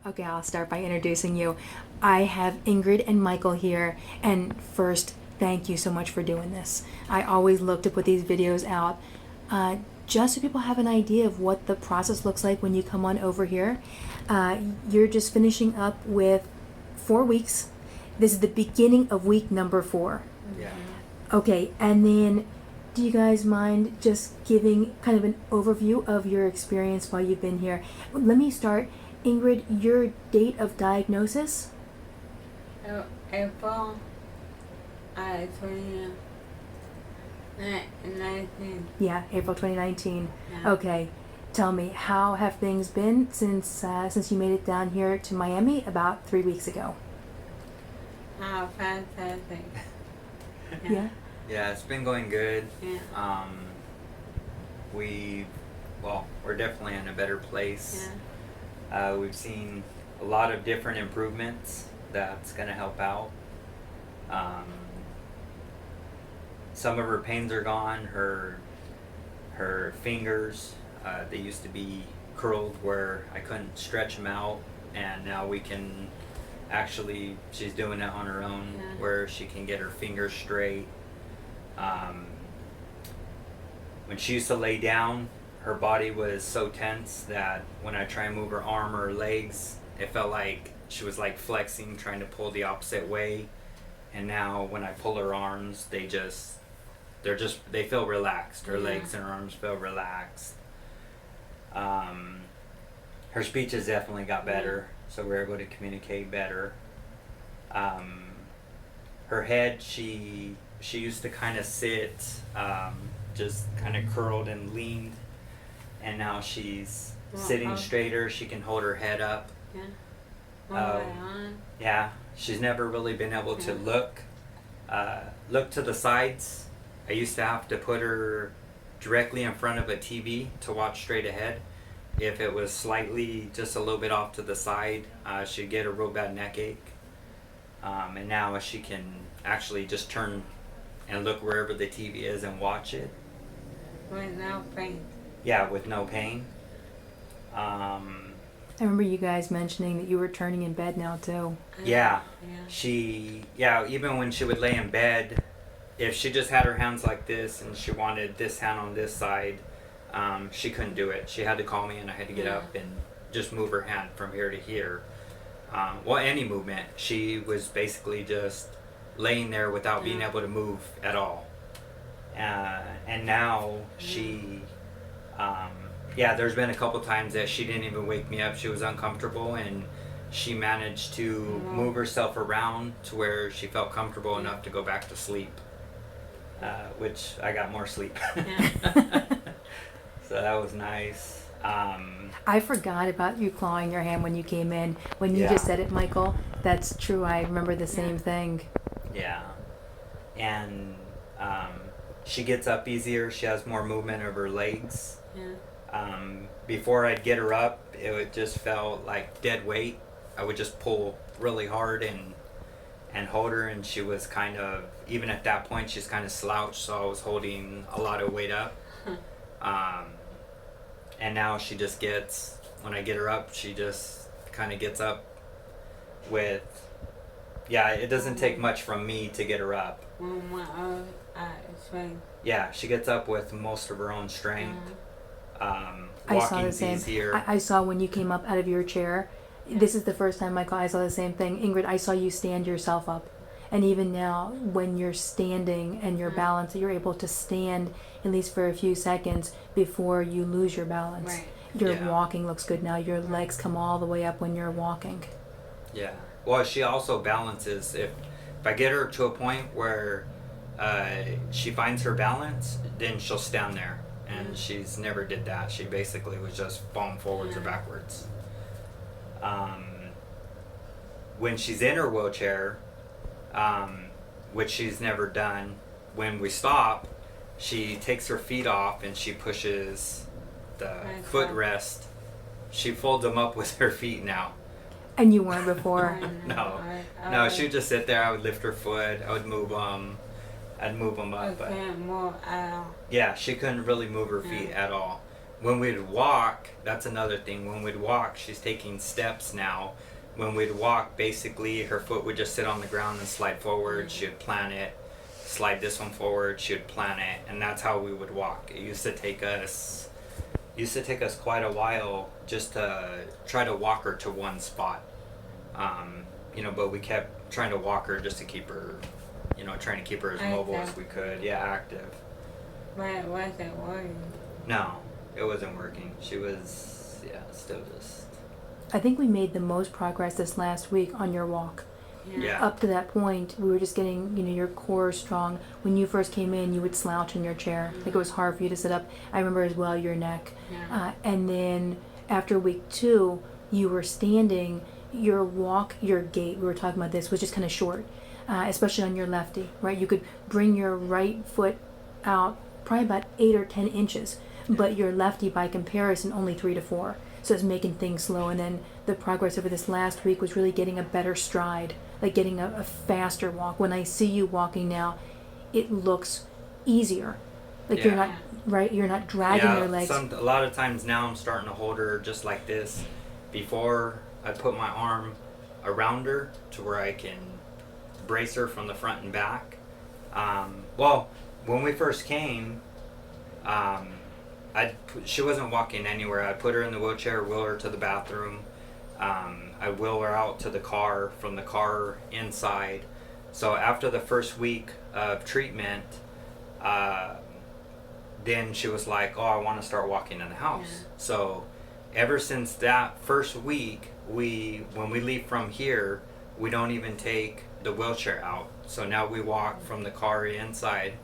Okay, I'll start by introducing you. I have Ingrid and Michael here, and first, thank you so much for doing this. I always look to put these videos out just so people have an idea of what the process looks like when you come on over here. You're just finishing up with 4 weeks. This is the beginning of week number 4. Yeah. Okay, and then do you guys mind just giving kind of an overview of your experience while you've been here? Let me start. Ingrid, your date of diagnosis? April 2019. Yeah, April 2019. Yeah. Okay, tell me, how have things been since you made it down here to Miami about 3 weeks ago? Fantastic. Yeah. Yeah, it's been going good. Yeah. We're definitely in a better place. Yeah. We've seen a lot of different improvements that's going to help out. Some of her pains are gone. Her fingers, they used to be curled where I couldn't stretch them out, and now we can actually, she's doing it on her own, Yeah. where she can get her fingers straight. When she used to lay down, her body was so tense that when I try and move her arm or her legs, it felt like she was like flexing, trying to pull the opposite way. And now when I pull her arms, they feel relaxed. Her Yeah. legs and her arms feel relaxed. Her speech has definitely got better, so we're able to communicate better. Her head, she used to kind of sit, just kind of curled and leaned, and now she's sitting straighter. She can hold her head up. Yeah. Um, Yeah, she's never really been able to look to the sides. I used to have to put her directly in front of a TV to watch straight ahead. If it was slightly just a little bit off to the side, she'd get a real bad neck ache. And now she can actually just turn and look wherever the TV is and watch it. With no pain. Yeah, with no pain. I remember you guys mentioning that you were turning in bed now too. Yeah. Yeah. Even when she would lay in bed, if she just had her hands like this and she wanted this hand on this side, she couldn't do it. She had to call me and I had to get Yeah. up and just move her hand from here to here. Any movement. She was basically just laying there without being Yeah. able to move at all. And now she, there's been a couple times that she didn't even wake me up. She was uncomfortable and she managed to move herself around to where she felt comfortable enough to go back to sleep, which I got more sleep. Yeah. So that was nice. I forgot about you clawing your hand when you came in. When you Yeah. just said it, Michael, that's true. I remember the same thing. Yeah. And she gets up easier. She has more movement of her legs. Yeah. Before I'd get her up, it would just felt like dead weight. I would just pull really hard and hold her, and she was kind of, even at that point, she's kind of slouched, so I was holding a lot of weight up. And now she just gets, when I get her up, she just kind of gets up with, it doesn't take much from me to get her up. With my own strength. Yeah, she gets up with most of her own strength. I saw the Walking's same. easier. I saw when you came up out of your chair. This is the first time, Michael, I saw the same thing. Ingrid, I saw you stand yourself up. And even now, when you're standing and your balance, you're able to stand at least for a few seconds before you lose your balance. Right. Your Yeah. walking looks good now. Your legs come all the way up when you're walking. Yeah. Well, she also balances. If I get her to a point where she finds her balance, then she'll stand there. And she's never did that. She basically was just falling forwards or backwards. When she's in her wheelchair, which she's never done, when we stop, she takes her feet off and she pushes the footrest. She folds them up with her feet now. And you weren't before. No, she would just sit there. I would lift her foot. I would move I'd move them I up. But can't move at all. yeah, she couldn't really move her feet at all. when we'd walk, that's another thing. When we'd walk, she's taking steps now. When we'd walk, basically her foot would just sit on the ground and slide forward. She would plant it, slide this one forward. She would plant it, and that's how we would walk. It used to take us quite a while just to try to walk her to one spot. But we kept trying to walk her just to keep her, trying to keep her as mobile as we could. Yeah, active. But was it working? No, it wasn't working. She was, still just. I think we made the most progress this last week on your walk. Yeah. Up to that point, we were just getting, your core strong. When you first came in, you would slouch in your chair. Like it was hard for you to sit up. I remember as well your neck. Yeah. And then after week 2, you were standing. Your walk, your gait, we were talking about this, was just kind of short, especially on your lefty, right? You could bring your right foot out probably about 8 or 10 inches, but your lefty, by comparison, only 3 to 4. So it's making things slow. And then the progress over this last week was really getting a better stride, like getting a faster walk. When I see you walking now, it looks easier. Like you're not, right? You're not dragging your legs. A lot of times now I'm starting to hold her just like this. Before, I'd put my arm around her to where I can brace her from the front and back. When we first came, she wasn't walking anywhere. I'd put her in the wheelchair, wheel her to the bathroom. I'd wheel her out to the car, from the car inside. So after the first week of treatment, then she was like, I want to start walking in the house. Yeah. So ever since that first week, when we leave from here, we don't even take the wheelchair out. So now we walk from the car inside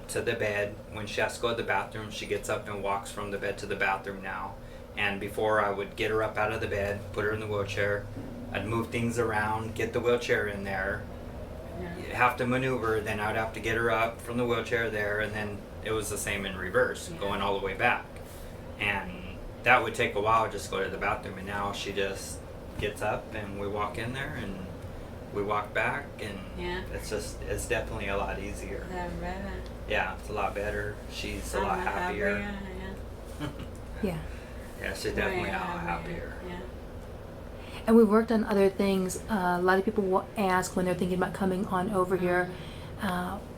to the bed. When she has to go to the bathroom, she gets up and walks from the bed to the bathroom now. And before, I would get her up out of the bed, put her in the wheelchair. I'd move things around, get the wheelchair in there, have to maneuver, then I'd have to get her up from the wheelchair there, and then it was the same in reverse, going all the way back. And that would take a while just to go to the bathroom, and now she just gets up and we walk in there and we walk back, and it's definitely a lot easier. Yeah, it's a lot better. She's a lot happier. Yeah. Yeah, she's definitely a lot happier. Yeah. And we worked on other things. A lot of people will ask when they're thinking about coming on over here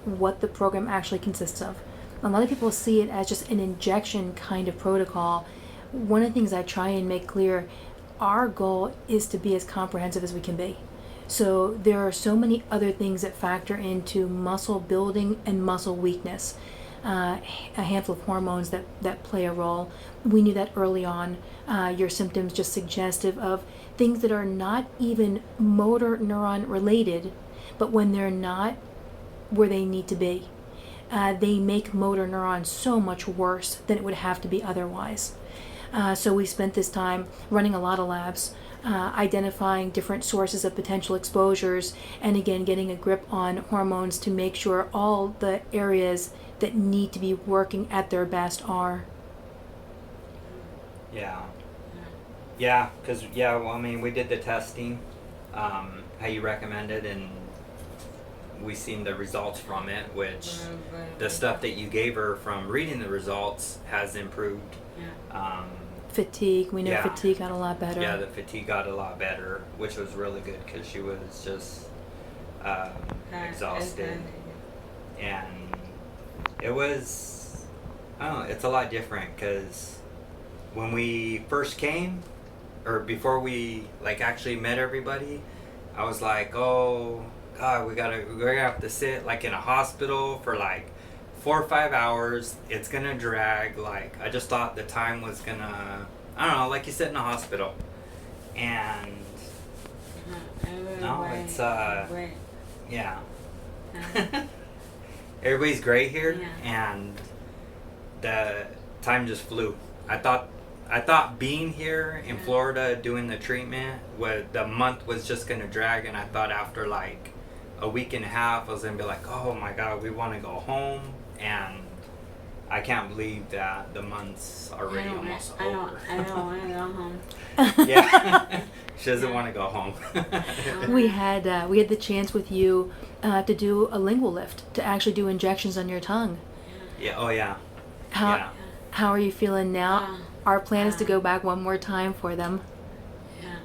what the program actually consists of. A lot of people see it as just an injection kind of protocol. One of the things I try and make clear, our goal is to be as comprehensive as we can be. So there are so many other things that factor into muscle building and muscle weakness. A handful of hormones that play a role. We knew that early on. Your symptoms just suggestive of things that are not even motor neuron related, but when they're not where they need to be, they make motor neurons so much worse than it would have to be otherwise. So we spent this time running a lot of labs, identifying different sources of potential exposures, and again getting a grip on hormones to make sure all the areas that need to be working at their best are. Yeah, because we did the testing, how you recommended, and we seen the results from it, which the stuff that you gave her from reading the results has improved. Fatigue, we know fatigue got a lot better. Yeah, the fatigue got a lot better, which was really good because she was just exhausted. And it was, it's a lot different because when we first came, or before we actually met everybody, I was like, oh God, we're gonna have to sit in a hospital for 4 or 5 hours. It's gonna drag. I just thought the time was gonna, I don't know, you sit in a hospital. And no, it's yeah. Everybody's great here, and the time just flew. I thought being here in Florida doing the treatment, the month was just gonna drag, and I thought after a week and a half I was gonna be oh my God, we want to go home, and I can't believe that the month's already almost over. I don't want to go home. Yeah, she doesn't want to go home. We had the chance with you to do a lingual lift, to actually do injections on your tongue. Yeah. Oh yeah. How How are you feeling now? Our plan is to go uh, back one more time for them. yeah.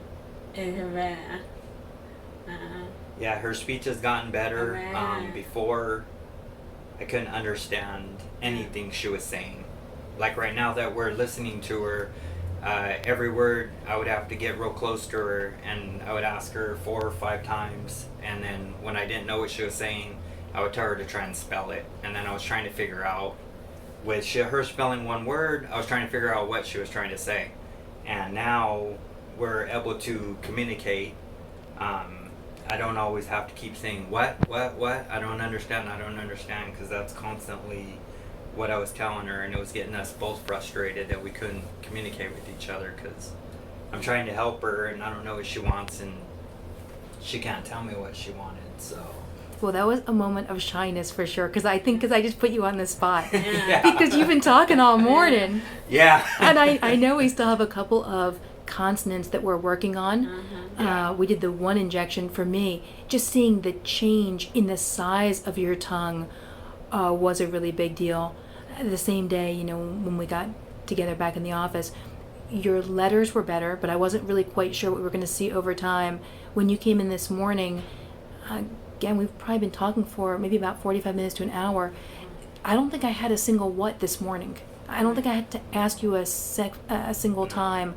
It's bad. Yeah, her speech has gotten better. Amen. Before, I couldn't understand anything she was saying. Like right now that we're listening to her, every word I would have to get real close to her, and I would ask her 4 or 5 times, and then when I didn't know what she was saying, I would tell her to try and spell it, and then I was trying to figure out with her spelling one word, I was trying to figure out what she was trying to say, and now we're able to communicate. I don't always have to keep saying what, I don't understand, because that's constantly what I was telling her, and it was getting us both frustrated that we couldn't communicate with each other, because I'm trying to help her and I don't know what she wants, and she can't tell me what she wanted, so. Well, that was a moment of shyness for sure, because I just put you on the spot. Yeah. Because you've been talking all morning. Yeah. And I know we still have a couple of consonants that we're working on. Yeah. We did the one injection. For me, just seeing the change in the size of your tongue was a really big deal. The same day, you know, when we got together back in the office, your letters were better, but I wasn't really quite sure what we were going to see over time. When you came in this morning, again, we've probably been talking for maybe about 45 minutes to an hour. I don't think I had a single what this morning. I don't think I had to ask you a single time.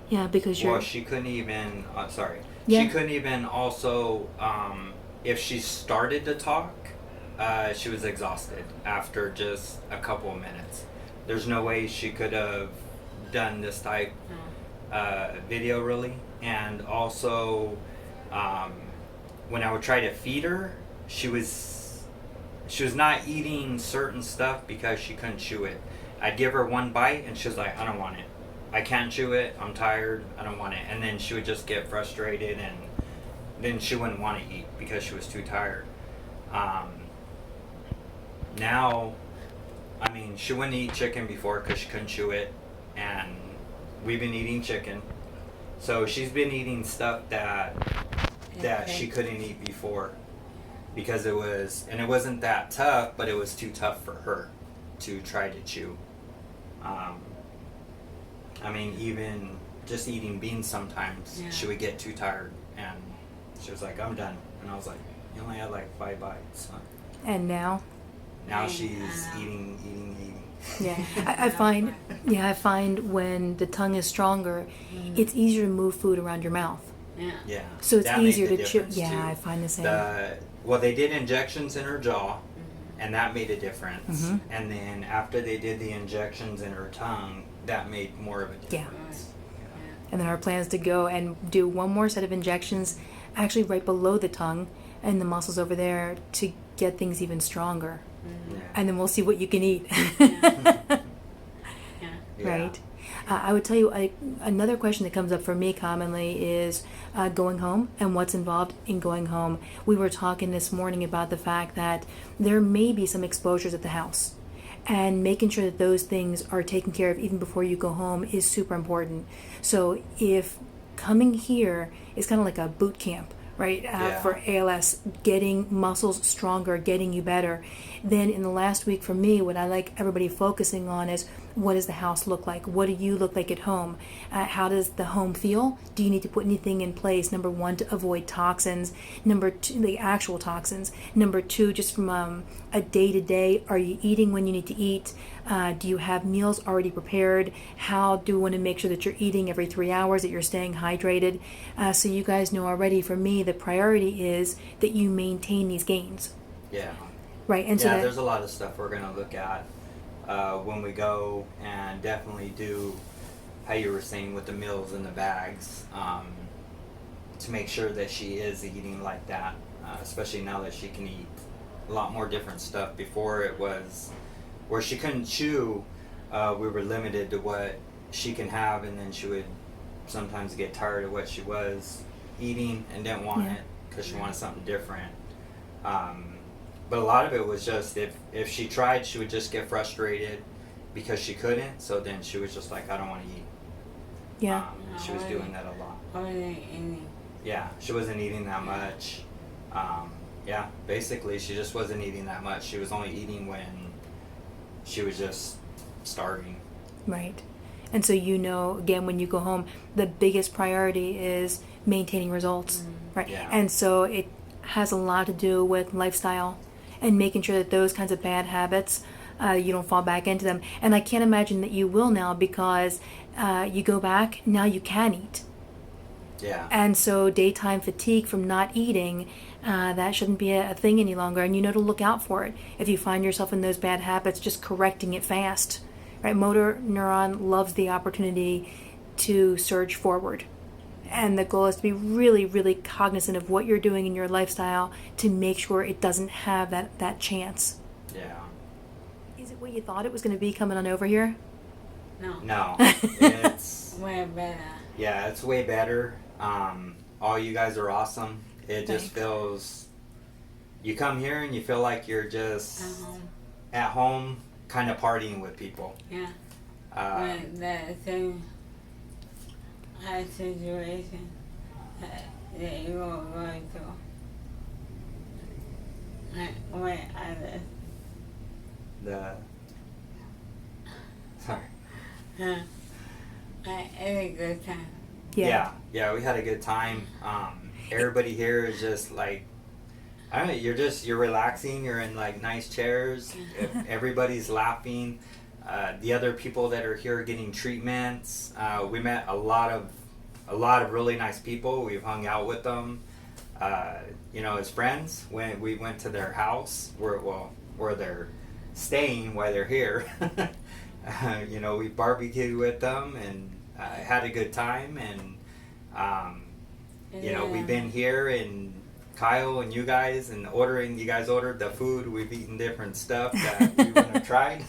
Yeah, because you're... Well, she couldn't even, Yeah. she couldn't even also, if she started to talk, she was exhausted after just a couple of minutes. There's no way she could have done this type video really. And also, when I would try to feed her, she was not eating certain stuff because she couldn't chew it. I'd give her one bite and she was like, I don't want it. I can't chew it. I'm tired. I don't want it. And then she would just get frustrated, and then she wouldn't want to eat because she was too tired. Now, I mean, she wouldn't eat chicken before because she couldn't chew it, and we've been eating chicken. So she's been eating stuff that she couldn't eat before because it wasn't that tough, but it was too tough for her to try to chew. I mean, even just eating beans sometimes, she would get too tired, and she was like, I'm done. And I was like, you only had like 5 bites. Huh? And now? Now she's eating. Yeah, I find when the tongue is stronger, it's easier to move food around your mouth. Yeah. So it's that made easier the to chew. difference, Yeah, too. I find the same. Well, they did injections in her jaw, and that made a difference. Mhm. And then after they did the injections in her tongue, that made more of a difference. And then our plan is to go and do one more set of injections, actually right below the tongue and the muscles over there, to get things even stronger. Yeah. And then we'll see what you can eat. Yeah. Right. I would tell you another question that comes up for me commonly is going home and what's involved in going home. We were talking this morning about the fact that there may be some exposures at the house, and making sure that those things are taken care of even before you go home is super important. So if coming here is kind of like a boot camp, right, for ALS, getting muscles stronger, getting you better, then in the last week for me, what I like everybody focusing on is, what does the house look like? What do you look like at home? How does the home feel? Do you need to put anything in place? Number one, to avoid toxins. Number two, the actual toxins. Number two, just from a day-to-day, are you eating when you need to eat? Do you have meals already prepared? How do you want to make sure that you're eating every 3 hours, that you're staying hydrated? So you guys know already, for me, the priority is that you maintain these gains. Yeah. Right, and so there's a lot of stuff we're going to look at when we go, and definitely do how you were saying with the meals and the bags, to make sure that she is eating like that, especially now that she can eat a lot more different stuff. Before, it was where she couldn't chew, we were limited to what she can have, and then she would sometimes get tired of what she was eating and didn't want it because she wanted something different. But a lot of it was just, if she tried, she would just get frustrated because she couldn't, so then she was just like, I don't want to eat. Yeah. She was doing that a lot. Eating. Yeah, she wasn't eating that much. Yeah, basically she just wasn't eating that much. She was only eating when she was just starving. Right. And so, again, when you go home, the biggest priority is maintaining results, right? Yeah. And so it has a lot to do with lifestyle and making sure that those kinds of bad habits, you don't fall back into them. And I can't imagine that you will now, because you go back, now you can eat. Yeah. And so daytime fatigue from not eating, that shouldn't be a thing any longer. And you know to look out for it. If you find yourself in those bad habits, just correcting it fast. Right? Motor neuron loves the opportunity to surge forward. And the goal is to be really, really cognizant of what you're doing in your lifestyle to make sure it doesn't have that chance. Yeah. Is it what you thought it was going to be coming on over here? No. No. It's Way better. yeah, it's way better. All you guys are awesome. It just Thanks. feels, you come here and you feel like you're just Uh-huh. at home, kind of partying with people. Yeah. Uh, But that thing, that situation that you were going through. With others. the sorry. Huh. It's a good time. Yeah, we had a good time. Everybody here is just like, I don't know, you're relaxing, you're in like nice chairs, everybody's laughing. The other people that are here getting treatments, we met a lot of really nice people. We've hung out with them, as friends. When we went to their house, where they're staying while they're here, we barbecued with them and had a good time. And we've been here, and Kyle and you guys, and you guys ordered the food. We've eaten different stuff that we wouldn't have tried.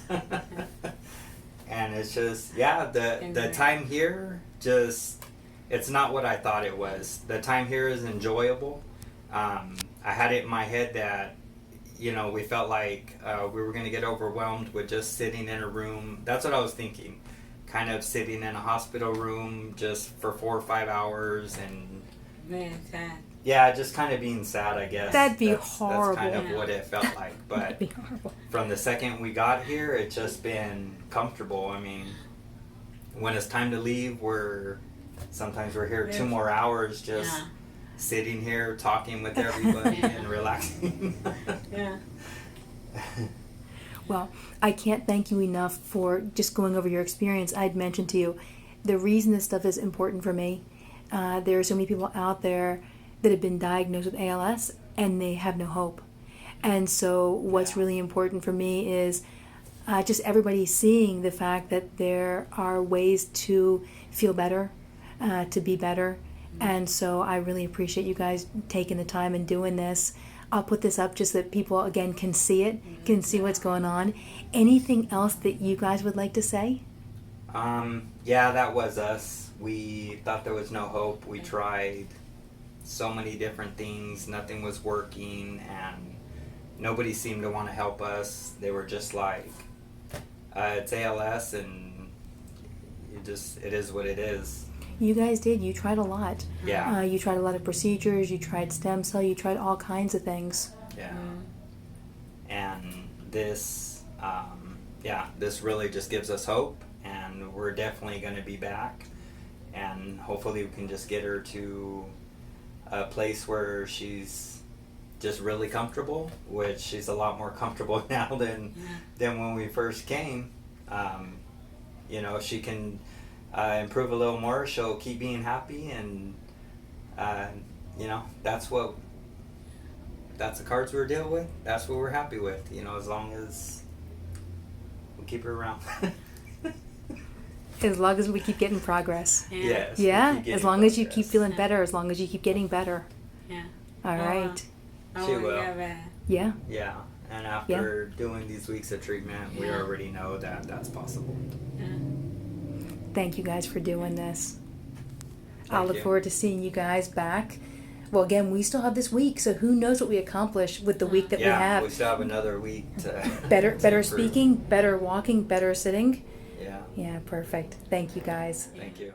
And it's just, the time here, it's not what I thought it was. The time here is enjoyable. I had it in my head that, we felt like we were going to get overwhelmed with just sitting in a room. That's what I was thinking. Kind of sitting in a hospital room just for 4 or 5 hours, and Very sad. yeah, just kind of being sad, I guess. That'd be That's horrible. kind of what it felt like. But That'd be horrible. from the second we got here, it's just been comfortable. I mean, when it's time to leave, sometimes we're here 2 more hours just Yeah. sitting here talking with everybody and relaxing. Yeah. Well, I can't thank you enough for just going over your experience. I'd mentioned to you, the reason this stuff is important for me, there are so many people out there that have been diagnosed with ALS and they have no hope. And so what's really important for me is just everybody seeing the fact that there are ways to feel better, to be better. And so I really appreciate you guys taking the time and doing this. I'll put this up just so that people, again, can see it, can see what's going on. Anything else that you guys would like to say? Yeah, that was us. We thought there was no hope. We tried so many different things. Nothing was working, and nobody seemed to want to help us. They were just like, it's ALS, and it is what it is. You guys did. You tried a lot. Yeah. You tried a lot of procedures. You tried stem cell. You tried all kinds of things. Yeah. And this, this really just gives us hope, and we're definitely going to be back, and hopefully we can just get her to a place where she's just really comfortable, which she's a lot more comfortable now than when we first came. If she can improve a little more, she'll keep being happy, and that's the cards we're dealing with. That's what we're happy with, as long as we keep her around. As long as we keep getting progress. Yes. Yeah, we keep as getting long as you progress. keep feeling better, as long as you keep getting better. Yeah. All right. She will. Yeah. Yeah, and after doing these weeks of treatment, we already know that that's possible. Thank you guys for doing this. I'll Thank look you. forward to seeing you guys back. Well, again, we still have this week, so who knows what we accomplish with the week that we Yeah, we have. still have another week to Better to improve. speaking, better walking, better sitting. Yeah, Yeah, perfect. Thank you guys. thank you.